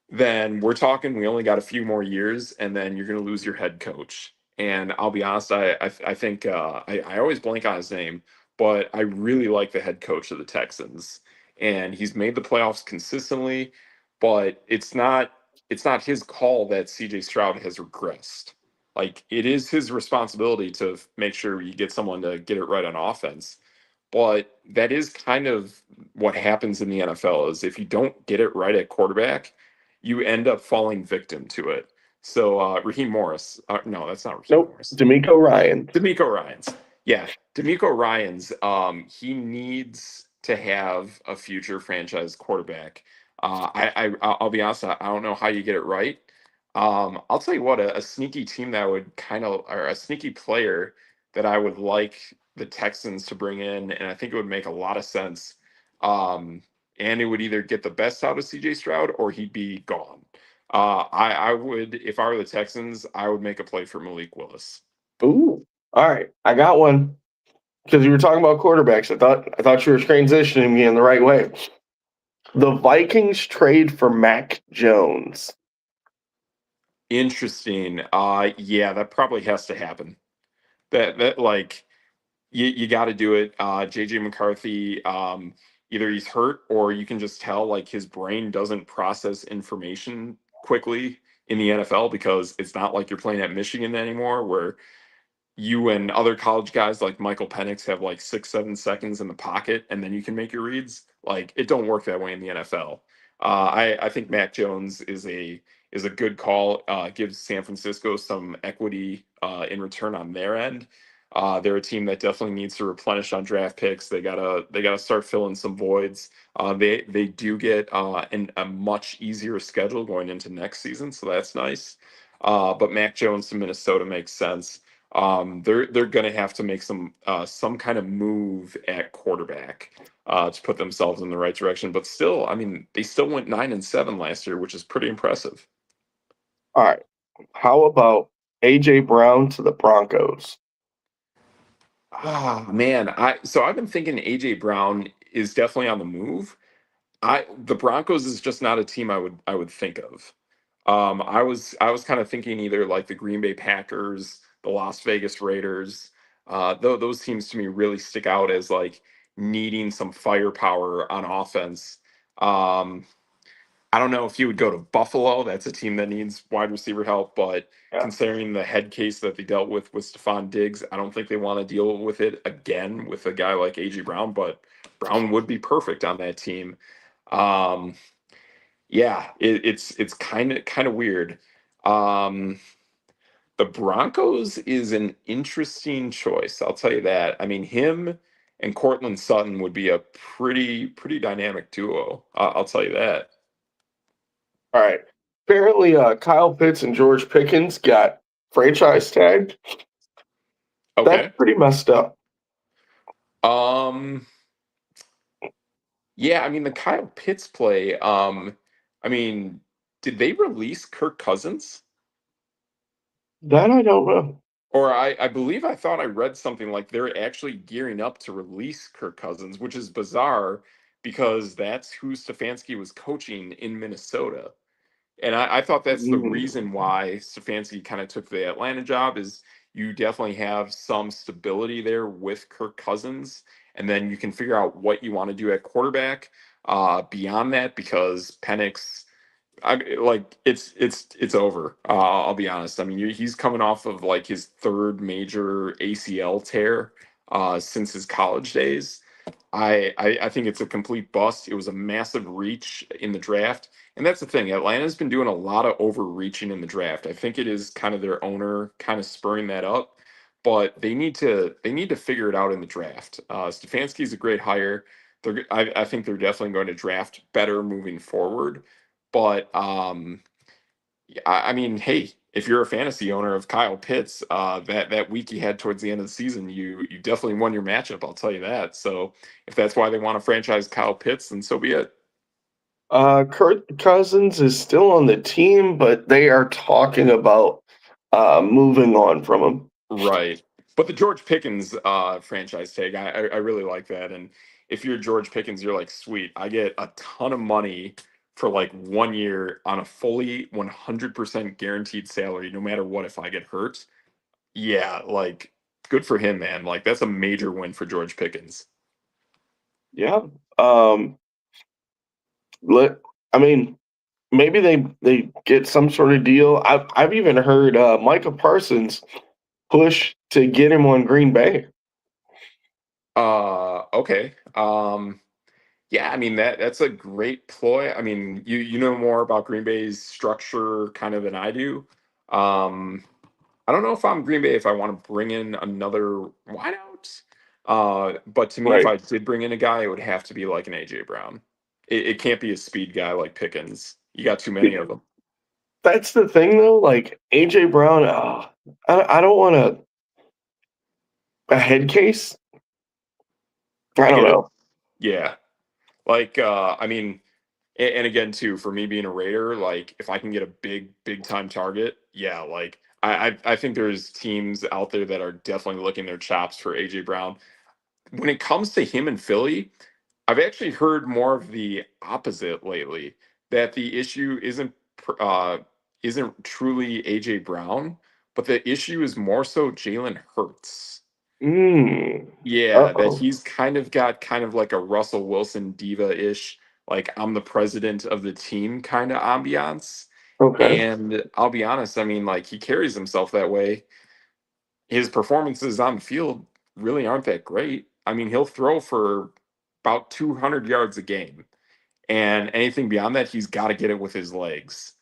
A: then we're talking we only got a few more years and then you're going to lose your head coach. And I'll be honest, I think I always blank on his name, but I really like the head coach of the Texans, and he's made the playoffs consistently, but it's not his call that CJ Stroud has regressed. Like, it is his responsibility to make sure you get someone to get it right on offense, but that is kind of what happens in the NFL is if you don't get it right at quarterback, you end up falling victim to it. So Raheem Morris, no, that's not Raheem
B: Nope,
A: Morris.
B: D'Amico Ryan.
A: D'Amico Ryans. Yeah, D'Amico Ryans. He needs to have a future franchise quarterback. I'll be honest. I don't know how you get it right. I'll tell you what. A sneaky team that would kind of, or a sneaky player that I would like the Texans to bring in, and I think it would make a lot of sense. And it would either get the best out of CJ Stroud or he'd be gone. I would, if I were the Texans, I would make a play for Malik Willis.
B: Ooh, all right, I got one because you were talking about quarterbacks. I thought you were transitioning me in the right way. The Vikings trade for Mac Jones.
A: Interesting. Yeah, that probably has to happen. That like you got to do it. JJ McCarthy, either he's hurt or you can just tell like his brain doesn't process information quickly in the NFL because it's not like you're playing at Michigan anymore where you and other college guys like Michael Penix have like 6, 7 seconds in the pocket and then you can make your reads. Like, it don't work that way in the NFL. I think Mac Jones is a good call. Gives San Francisco some equity in return on their end. They're a team that definitely needs to replenish on draft picks. They gotta start filling some voids. They do get a much easier schedule going into next season, so that's nice. But Mac Jones to Minnesota makes sense. They're going to have to make some kind of move at quarterback to put themselves in the right direction. But still, I mean, they still went 9-7 last year, which is pretty impressive.
B: All right, how about AJ Brown to the Broncos?
A: Ah, man, I've been thinking AJ Brown is definitely on the move. The Broncos is just not a team I would think of. I was kind of thinking either like the Green Bay Packers, the Las Vegas Raiders. Those teams to me really stick out as like needing some firepower on offense. Um, I don't know if he would go to Buffalo. That's a team that needs wide receiver help, but
B: Yeah.
A: considering the head case that they dealt with Stephon Diggs, I don't think they want to deal with it again with a guy like AJ Brown. But Brown would be perfect on that team. Um, yeah, it's kind of weird. Um, the Broncos is an interesting choice. I'll tell you that. I mean, him and Cortland Sutton would be a pretty dynamic duo. I'll tell you that.
B: All right. Apparently, Kyle Pitts and George Pickens got franchise tagged. That's
A: Okay.
B: pretty messed up.
A: Um, yeah, I mean the Kyle Pitts play, I mean, did they release Kirk Cousins?
B: That I don't know.
A: Or I believe I thought I read something like they're actually gearing up to release Kirk Cousins, which is bizarre because that's who Stefanski was coaching in Minnesota. And I thought that's the
B: Mm,
A: reason why Stefanski kind of took the Atlanta job is you definitely have some stability there with Kirk Cousins, and then you can figure out what you want to do at quarterback beyond that because Penix, like it's over. I'll be honest. I mean, he's coming off of like his third major ACL tear since his college days. I think it's a complete bust. It was a massive reach in the draft. And that's the thing. Atlanta's been doing a lot of overreaching in the draft. I think it is kind of their owner kind of spurring that up. But they need to figure it out in the draft. Stefanski's a great hire. I think they're definitely going to draft better moving forward. But yeah, I mean, hey, if you're a fantasy owner of Kyle Pitts, that week he had towards the end of the season, you definitely won your matchup. I'll tell you that. So if that's why they want to franchise Kyle Pitts, then so be it.
B: Kirk Cousins is still on the team, but they are talking about moving on from him.
A: Right. But the George Pickens franchise tag, I really like that. And if you're George Pickens, you're like, sweet, I get a ton of money for like 1 year on a fully 100% guaranteed salary, no matter what if I get hurt. Yeah, like good for him, man. Like that's a major win for George Pickens.
B: Yeah. Um, let, I mean, maybe they get some sort of deal. I've even heard Micah Parsons push to get him on Green Bay.
A: Okay. Yeah, I mean that's a great ploy. I mean, you know more about Green Bay's structure kind of than I do. Um, I don't know if I'm Green Bay if I want to bring in another wideout. But to me, if
B: Right.
A: I did bring in a guy, it would have to be like an AJ Brown. It can't be a speed guy like Pickens. You got too many of them.
B: That's the thing, though. Like AJ Brown, I don't want a head case. I
A: I
B: don't
A: get it.
B: know.
A: Yeah. Like I mean, and again too, for me being a Raider, like if I can get a big time target, yeah, like I think there's teams out there that are definitely licking their chops for AJ Brown. When it comes to him in Philly, I've actually heard more of the opposite lately. That the issue isn't truly AJ Brown, but the issue is more so Jalen Hurts.
B: Mm.
A: Yeah, that
B: Uh-oh.
A: he's kind of got kind of like a Russell Wilson diva-ish, like I'm the president of the team kind of ambiance.
B: Okay.
A: And I'll be honest, I mean, like he carries himself that way. His performances on the field really aren't that great. I mean, he'll throw for about 200 yards a game, and anything beyond that, he's got to get it with his legs.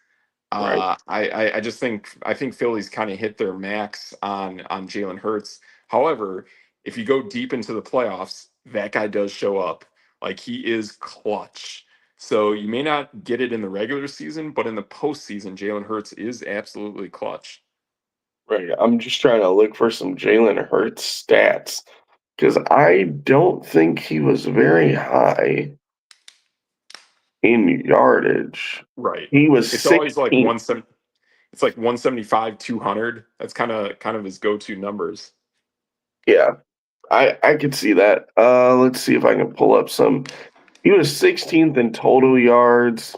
B: Right.
A: I just think Philly's kind of hit their max on Jalen Hurts. However, if you go deep into the playoffs, that guy does show up. Like he is clutch. So you may not get it in the regular season, but in the postseason, Jalen Hurts is absolutely clutch.
B: Right. I'm just trying to look for some Jalen Hurts stats because I don't think he was very high in yardage.
A: Right.
B: He was
A: It's always like
B: 16th.
A: it's like 175, 200. That's kind of his go-to numbers.
B: Yeah, I could see that. Let's see if I can pull up some. He was 16th in total yards.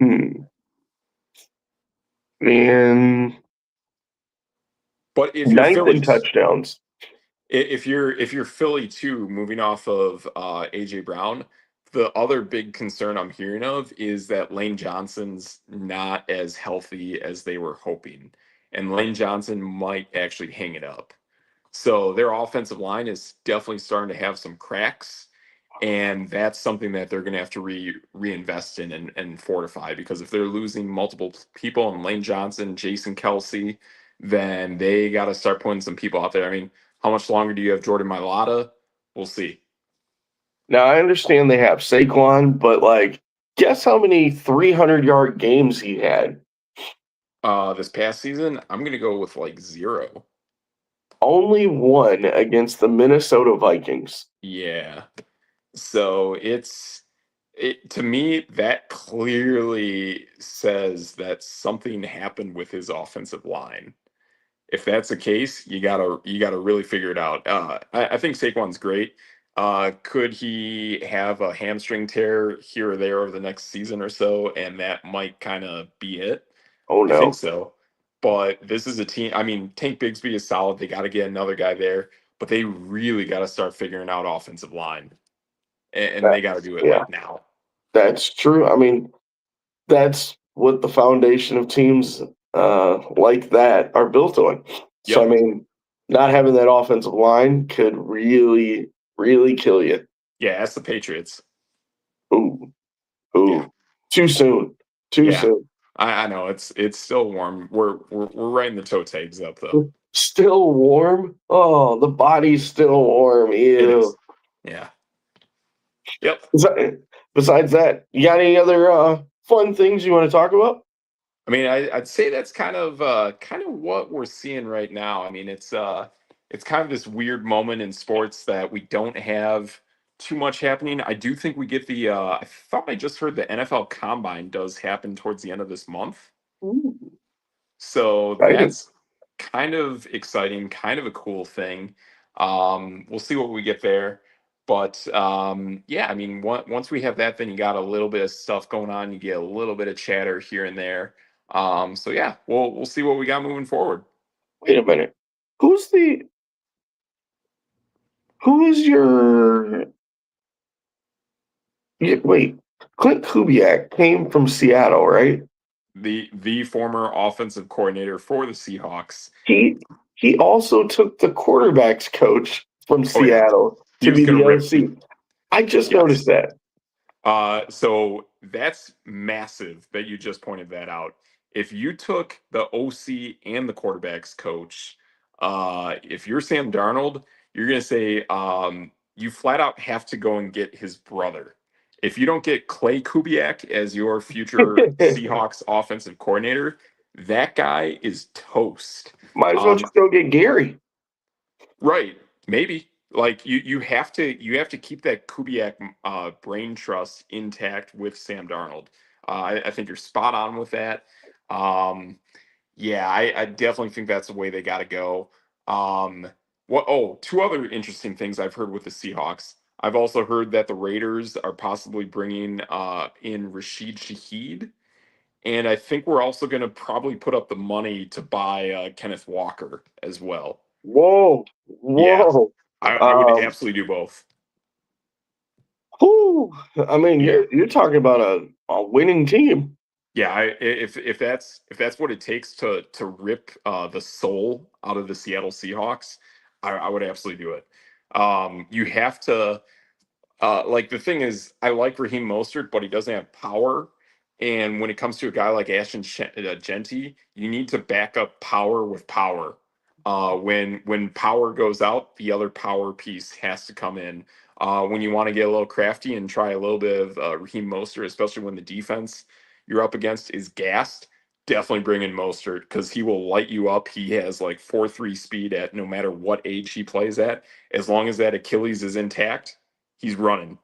B: Hmm. And
A: But if you're
B: ninth in
A: Philly,
B: touchdowns.
A: if you're Philly too, moving off of AJ Brown, the other big concern I'm hearing of is that Lane Johnson's not as healthy as they were hoping, and Lane Johnson might actually hang it up. So their offensive line is definitely starting to have some cracks, and that's something that they're going to have to reinvest in and fortify, because if they're losing multiple people and Lane Johnson, Jason Kelsey, then they got to start putting some people out there. I mean, how much longer do you have Jordan Mailata? We'll see.
B: Now I understand they have Saquon, but like, guess how many 300-yard games he had?
A: This past season, I'm going to go with like 0.
B: Only one against the Minnesota Vikings.
A: Yeah. So it to me that clearly says that something happened with his offensive line. If that's the case, you gotta really figure it out. I think Saquon's great. Could he have a hamstring tear here or there over the next season or so, and that might kind of be it?
B: Oh
A: I think
B: no,
A: so. But this is a team. I mean, Tank Bigsby is solid. They got to get another guy there, but they really got to start figuring out offensive line, and they got to
B: that's
A: do it
B: yeah,
A: like now.
B: that's true. I mean, that's what the foundation of teams like that are built on. So I
A: Yep.
B: mean, not having that offensive line could really, really kill you.
A: Yeah, that's the Patriots.
B: Ooh,
A: Yeah.
B: ooh, too soon, too
A: Yeah.
B: soon.
A: I know it's still warm. We're writing the toe tags up though.
B: Still warm. Oh, the body's still warm.
A: It is.
B: Ew.
A: Yeah. Yep.
B: Besides that, you got any other fun things you want to talk about?
A: I mean, I'd say that's kind of what we're seeing right now. I mean, it's kind of this weird moment in sports that we don't have too much happening. I do think we get the I thought I just heard the NFL Combine does happen towards the end of this month.
B: Ooh,
A: So
B: exciting.
A: that's kind of exciting, kind of a cool thing. We'll see what we get there. But yeah, I mean, once we have that, then you got a little bit of stuff going on. You get a little bit of chatter here and there. So yeah, we'll see what we got moving forward.
B: Wait a minute. Who's the who is your wait? Clint Kubiak came from Seattle, right?
A: The former offensive coordinator for the Seahawks.
B: He he also took the quarterbacks coach from
A: Oh yeah,
B: Seattle
A: he
B: to
A: was
B: be
A: gonna
B: the
A: rip.
B: OC. I just
A: Yes.
B: noticed that.
A: So that's massive that you just pointed that out. If you took the OC and the quarterbacks coach, if you're Sam Darnold, you're going to say you flat out have to go and get his brother. If you don't get Clay Kubiak as your future Seahawks offensive coordinator, that guy is toast.
B: Might as well
A: Um,
B: just go get Gary.
A: Right. Maybe. Like you have to keep that Kubiak brain trust intact with Sam Darnold. I think you're spot on with that. Um, yeah, I definitely think that's the way they got to go. What? Oh, two other interesting things I've heard with the Seahawks. I've also heard that the Raiders are possibly bringing in Rashid Shaheed, and I think we're also going to probably put up the money to buy Kenneth Walker as well.
B: Whoa,
A: Yeah,
B: whoa.
A: I would
B: Um,
A: absolutely do both.
B: whew, I mean,
A: Yeah,
B: you're talking about a winning team.
A: yeah. If that's what it takes to rip the soul out of the Seattle Seahawks, I would absolutely do it. You have to. Like the thing is, I like Raheem Mostert, but he doesn't have power. And when it comes to a guy like Ashton Genty, you need to back up power with power. When power goes out, the other power piece has to come in. When you want to get a little crafty and try a little bit of Raheem Mostert, especially when the defense you're up against is gassed, definitely bring in Mostert because he will light you up. He has like 4.3 speed at no matter what age he plays at. As long as that Achilles is intact, he's running.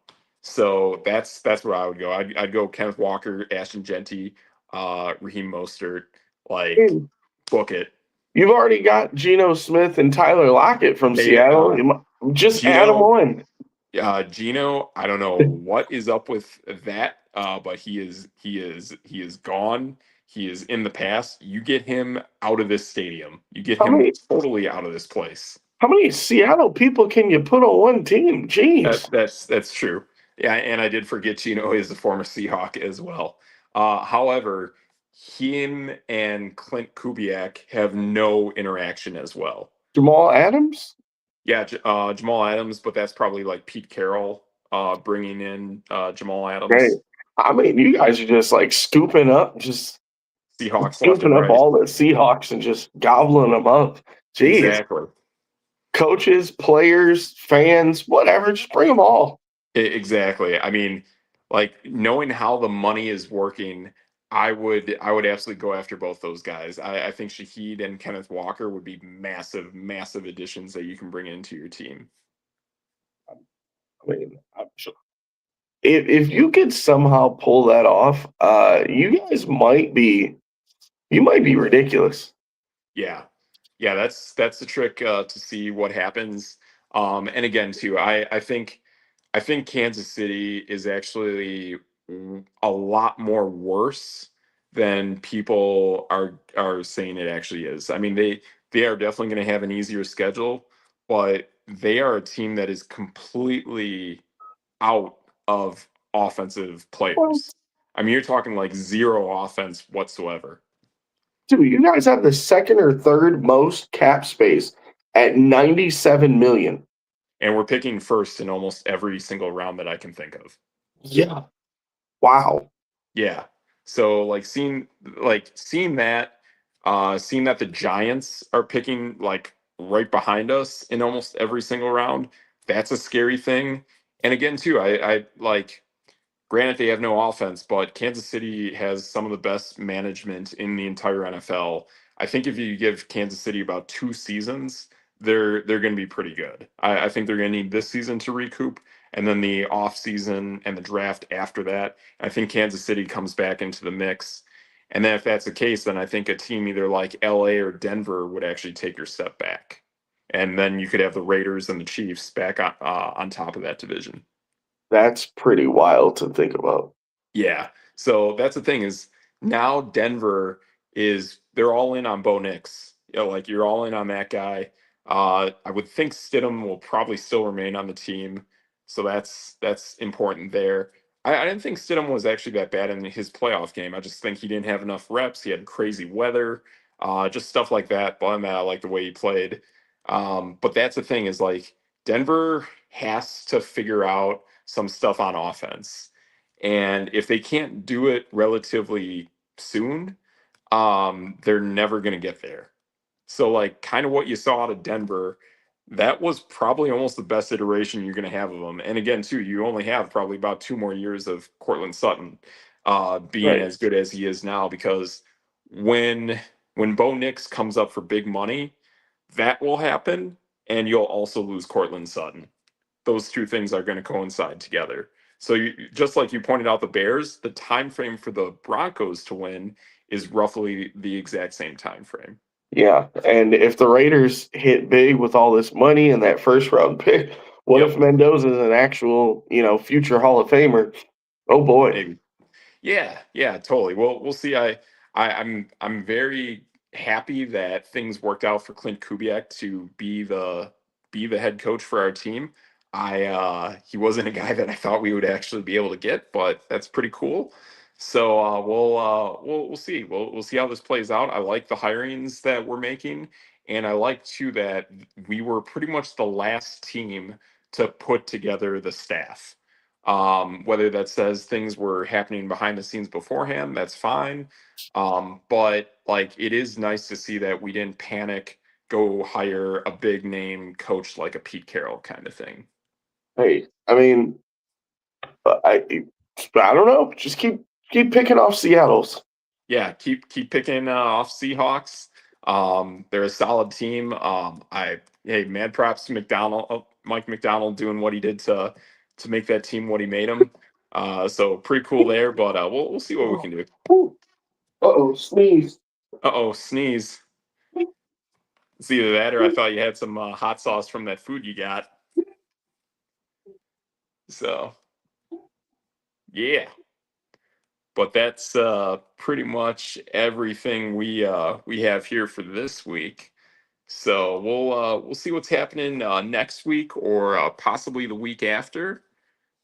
A: So that's where I would go. I'd go Kenneth Walker, Ashton Genty, Raheem Mostert, like
B: Hey,
A: book it.
B: you've already got Geno Smith and Tyler Lockett from
A: They
B: Seattle. Just add them
A: Gino
B: on.
A: Gino, I don't know what is up with that, but he is gone. He is in the past. You get him out of this stadium. You get
B: How
A: him
B: many
A: totally out of this place.
B: how many Seattle people can you put on one team?
A: That
B: Jeez.
A: that's that's true. Yeah, and I did forget Gino is a former Seahawk as well. However, him and Clint Kubiak have no interaction as well.
B: Jamal Adams?
A: Yeah, Jamal Adams, but that's probably like Pete Carroll bringing in Jamal
B: Great.
A: Adams.
B: I mean, you guys are just like
A: Seahawks left and
B: scooping up
A: right.
B: all the Seahawks and just gobbling them up. Jeez.
A: Exactly.
B: Coaches, players, fans, whatever, just bring them all.
A: Exactly. I mean, like knowing how the money is working, I would absolutely go after both those guys. I think Shaheed and Kenneth Walker would be massive, massive additions that you can bring into your team.
B: I mean, I'm sure. If you could somehow pull that off, you guys might be ridiculous.
A: Yeah. Yeah, that's the trick to see what happens. And again, too, I think Kansas City is actually a lot more worse than people are saying it actually is. I mean, they are definitely going to have an easier schedule, but they are a team that is completely out of offensive
B: Well,
A: players. I mean, you're talking like zero offense whatsoever.
B: dude, you guys have the second or third most cap space at 97 million.
A: And we're picking first in almost every single round that I can think of.
B: Yeah. Wow.
A: Yeah. So seeing that the Giants are picking like right behind us in almost every single round, that's a scary thing. And again, too, I like granted they have no offense, but Kansas City has some of the best management in the entire NFL. I think if you give Kansas City about 2 seasons, they're going to be pretty good. I think they're going to need this season to recoup, and then the off season and the draft after that. I think Kansas City comes back into the mix. And then if that's the case, then I think a team either like LA or Denver would actually take your step back. And then you could have the Raiders and the Chiefs back on top of that division.
B: That's pretty wild to think about.
A: Yeah. So that's the thing is now Denver is they're all in on Bo Nix. You know, like you're all in on that guy. I would think Stidham will probably still remain on the team. So that's important there. I didn't think Stidham was actually that bad in his playoff game. I just think he didn't have enough reps. He had crazy weather, just stuff like that. But I like the way he played. But that's the thing is like Denver has to figure out some stuff on offense. And if they can't do it relatively soon, they're never going to get there. So, like, kind of what you saw out of Denver, that was probably almost the best iteration you're going to have of them. And again, too, you only have probably about 2 more years of Cortland Sutton being
B: Right.
A: as good as he is now, because when when Bo Nix comes up for big money, that will happen, and you'll also lose Cortland Sutton. Those two things are going to coincide together. So just like you pointed out, the Bears, the time frame for the Broncos to win is roughly the exact same time frame.
B: Yeah. And if the Raiders hit big with all this money and that first round pick, what if
A: Yep,
B: Mendoza's an actual, future Hall of Famer? Oh boy.
A: maybe. Yeah, yeah, totally. Well, we'll see. I'm very happy that things worked out for Clint Kubiak to be the head coach for our team. He wasn't a guy that I thought we would actually be able to get, but that's pretty cool. So we'll see. We'll see how this plays out. I like the hirings that we're making, and I like too that we were pretty much the last team to put together the staff. Whether that says things were happening behind the scenes beforehand, that's fine. But like it is nice to see that we didn't panic, go hire a big name coach like a Pete Carroll kind of thing.
B: Hey, I mean, I don't know. Just keep picking off Seattle's.
A: Yeah, keep picking off Seahawks. They're a solid team. I hey, mad props to Mike McDonald doing what he did to make that team what he made them. So pretty cool there. But we'll see what we
B: Oh,
A: can do.
B: uh-oh, sneeze.
A: Uh-oh, sneeze. It's either that or I thought you had some hot sauce from that food you got. So, yeah. But that's pretty much everything we have here for this week. So we'll see what's happening next week or possibly the week after.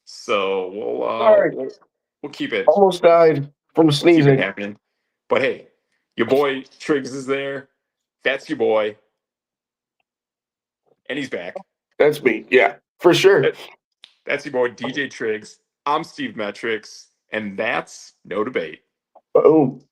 A: So
B: Sorry,
A: we'll keep it
B: almost died from sneezing.
A: happening. But hey, your boy Triggs is there. That's your boy, and he's back.
B: That's me. Yeah, for sure.
A: That's your boy DJ Triggs. I'm Steve Metrics, and that's no debate.
B: Boom.